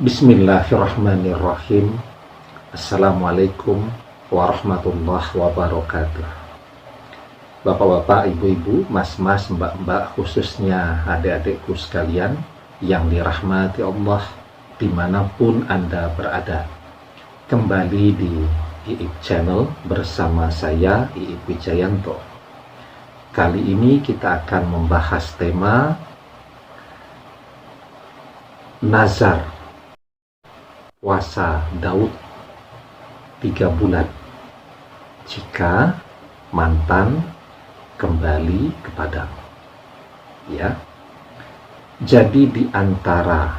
Bismillahirrahmanirrahim. Assalamualaikum warahmatullahi wabarakatuh. Bapak-bapak, ibu-ibu, mas-mas, mbak-mbak, khususnya adik-adikku sekalian yang dirahmati Allah dimanapun Anda berada. Kembali di IIP Channel bersama saya, IIP Wijayanto. Kali ini kita akan membahas tema nazar puasa Daud 3 bulan jika mantan kembali kepadamu. Ya. Jadi di antara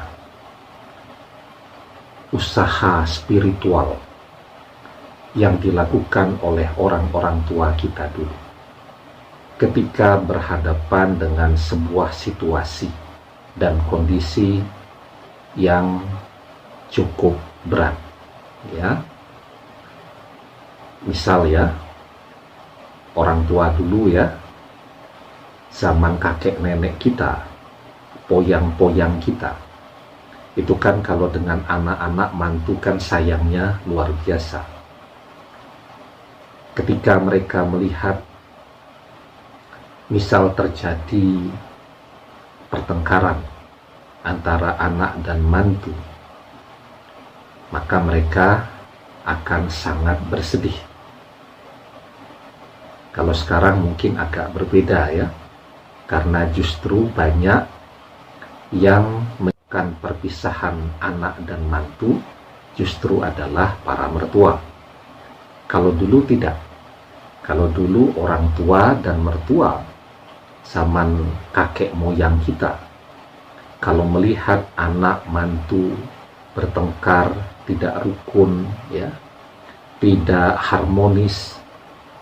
usaha spiritual yang dilakukan oleh orang-orang tua kita dulu ketika berhadapan dengan sebuah situasi dan kondisi yang cukup berat, ya. Misal ya, orang tua dulu ya, zaman kakek nenek kita, poyang-poyang kita, itu kan kalau dengan anak-anak mantu kan sayangnya luar biasa. Ketika mereka melihat misal terjadi pertengkaran antara anak dan mantu, maka mereka akan sangat bersedih. Kalau sekarang mungkin agak berbeda ya, karena justru banyak yang melakukan perpisahan anak dan mantu justru adalah para mertua. Kalau dulu tidak. Kalau dulu orang tua dan mertua zaman kakek moyang kita, kalau melihat anak mantu bertengkar, tidak rukun, ya, tidak harmonis,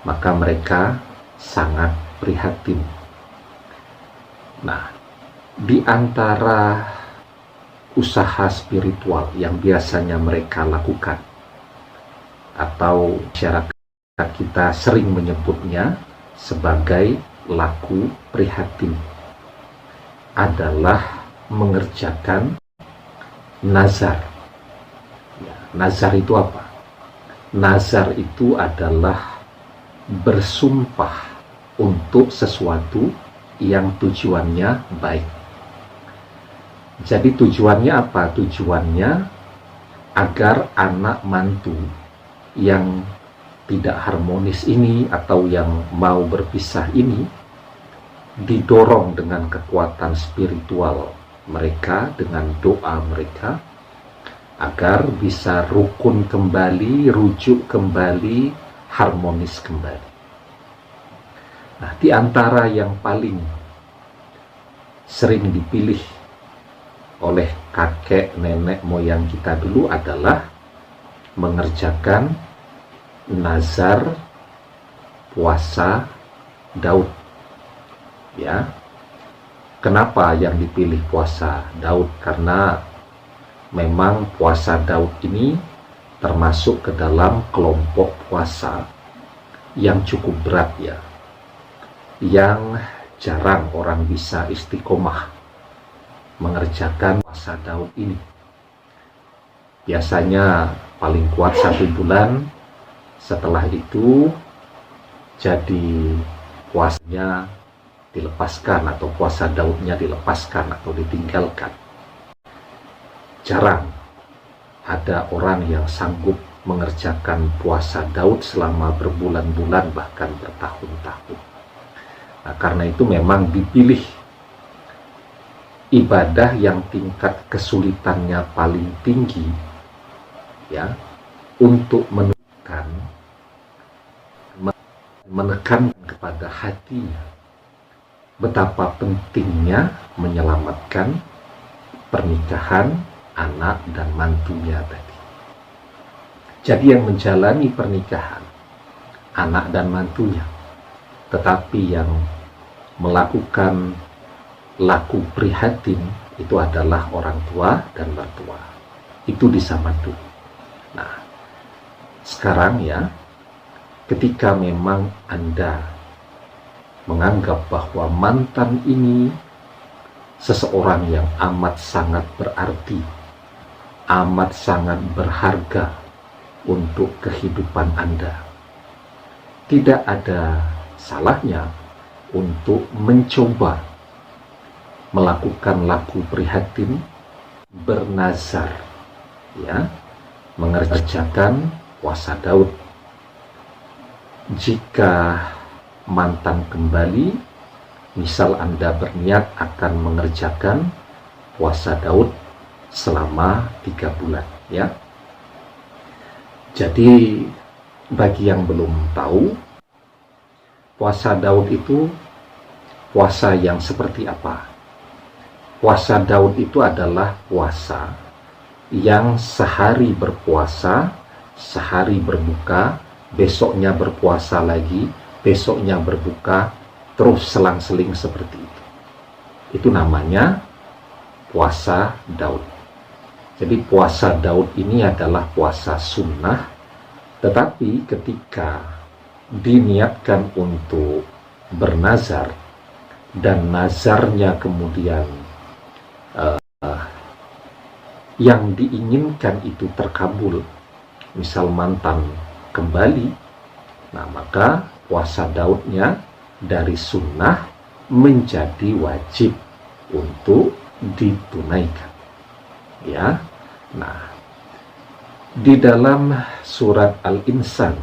maka mereka sangat prihatin. Nah, di antara usaha spiritual yang biasanya mereka lakukan, atau masyarakat kita sering menyebutnya sebagai laku prihatin, adalah mengerjakan nazar. Nazar itu apa? Nazar itu adalah bersumpah untuk sesuatu yang tujuannya baik. Jadi tujuannya apa? Tujuannya agar anak mantu yang tidak harmonis ini atau yang mau berpisah ini didorong dengan kekuatan spiritual mereka, dengan doa mereka, agar bisa rukun kembali, rujuk kembali, harmonis kembali. Nah, di antara yang paling sering dipilih oleh kakek nenek moyang kita dulu adalah mengerjakan nazar puasa Daud. Ya. Kenapa yang dipilih puasa Daud? Karena memang puasa Daud ini termasuk ke dalam kelompok puasa yang cukup berat ya, yang jarang orang bisa istiqomah mengerjakan puasa Daud ini. Biasanya paling kuat 1 bulan, setelah itu jadi puasanya dilepaskan, atau puasa Daudnya dilepaskan atau ditinggalkan. Jarang ada orang yang sanggup mengerjakan puasa Daud selama berbulan-bulan, bahkan bertahun-tahun. Nah, karena itu memang dipilih ibadah yang tingkat kesulitannya paling tinggi, ya, untuk menekan kepada hatinya betapa pentingnya menyelamatkan pernikahan anak dan mantunya tadi. Jadi yang menjalani pernikahan anak dan mantunya, tetapi yang melakukan laku prihatin itu adalah orang tua dan mertua. Itu di zaman dulu. Nah, sekarang ya, ketika memang Anda menganggap bahwa mantan ini seseorang yang amat sangat berarti amat sangat berharga untuk kehidupan Anda. Tidak ada salahnya untuk mencoba melakukan laku prihatin, bernazar, ya, mengerjakan puasa Daud. Jika mantan kembali, misal Anda berniat akan mengerjakan puasa Daud selama 3 bulan, ya. Jadi bagi yang belum tahu, puasa Daud itu puasa yang seperti apa? Puasa Daud itu adalah puasa yang sehari berpuasa, sehari berbuka, besoknya berpuasa lagi, besoknya berbuka, terus selang-seling seperti itu. Itu namanya puasa Daud. Jadi puasa Daud ini adalah puasa sunnah, tetapi ketika diniatkan untuk bernazar dan nazarnya kemudian yang diinginkan itu terkabul, misal mantan kembali, nah maka puasa Daudnya dari sunnah menjadi wajib untuk ditunaikan, ya. Nah, di dalam surat Al-Insan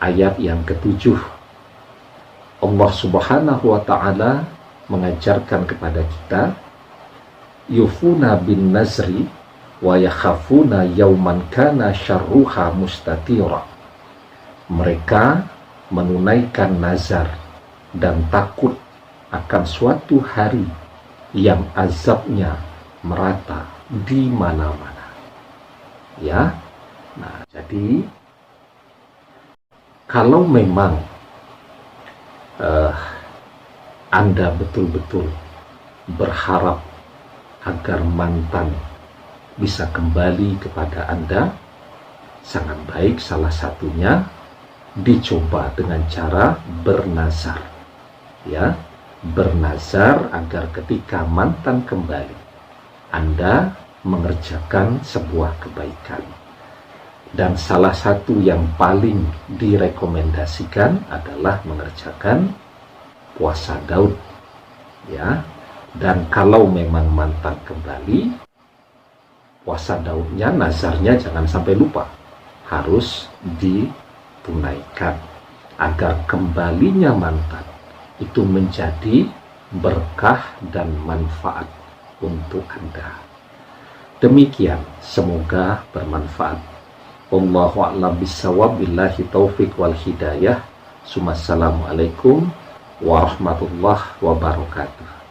ayat yang ke-7, Allah Subhanahu wa ta'ala mengajarkan kepada kita, yufuna bin nazri wa yakhafuna yauman kana syarruha mustatira. Mereka menunaikan nazar dan takut akan suatu hari yang azabnya merata di mana-mana, ya. Nah, jadi kalau memang Anda betul-betul berharap agar mantan bisa kembali kepada Anda, sangat baik salah satunya dicoba dengan cara bernazar, ya. Bernazar agar ketika mantan kembali, Anda mengerjakan sebuah kebaikan. Dan salah satu yang paling direkomendasikan adalah mengerjakan puasa Daud, ya. Dan kalau memang mantan kembali, puasa Daudnya, nazarnya jangan sampai lupa, harus ditunaikan agar kembalinya mantan itu menjadi berkah dan manfaat untuk Anda. Demikian, semoga bermanfaat. Wallahu a'lam bishawab, billahi taufik wal hidayah. Assalamualaikum warahmatullahi wabarakatuh.